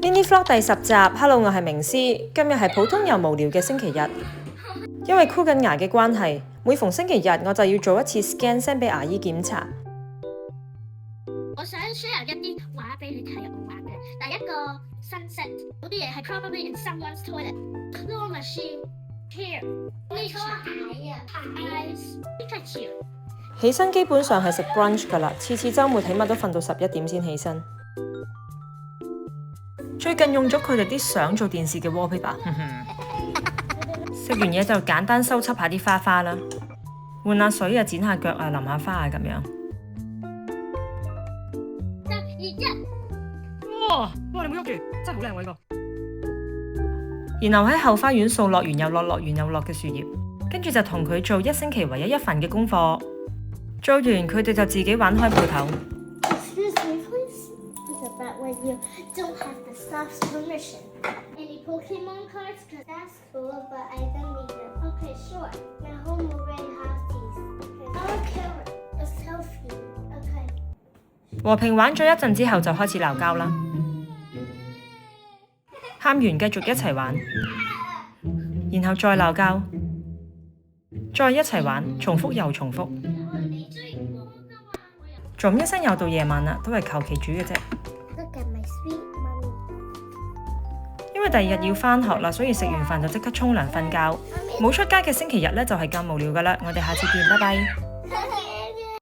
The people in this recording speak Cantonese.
Mini Vlog 第10集 ，Hello， 我係明思。今日係普通又無聊嘅星期日，因為箍緊牙嘅關係，每逢星期日我就要做一次 scan send 俾牙醫檢查。我想 share 一啲畫俾你睇，我畫嘅第一個 sunset， 嗰啲嘢係 probably in someone's toilet。claw machine here， 呢個蟹啊 eyes Pikachu。起身基本上係食 brunch 㗎啦，次週末起碼都瞓到11點先起身。最近用咗佢哋啲相做電視嘅 wallpaper， 食完嘢就簡單修葺下啲花花啦，換下水啊，剪下腳啊，淋下花啊咁樣。3、2、1，哇！你唔好喐住，真係好靚喎呢個。然後喺後花園掃落完又落，落完又落嘅樹葉，跟住就同佢做1星期唯一一份嘅功課。做完佢哋就自己玩開鋪頭。When you don't have the staff's permission. Any Pokemon cards? Cause that's cool, but I don't need them. Okay, sure. My home already has these. Okay. Okay, a selfie. Okay. 和平玩咗一陣之後就開始鬧交啦，喊完繼續一齊玩，然後再鬧交，再一齊玩，重複又重複。做一聲又到夜晚啦，都係求其煮嘅啫。因為第二日要返學啦，所以食完飯就即刻沖涼瞓覺。冇出街嘅星期日呢，就係咁無聊㗎啦。我哋下次見，拜拜。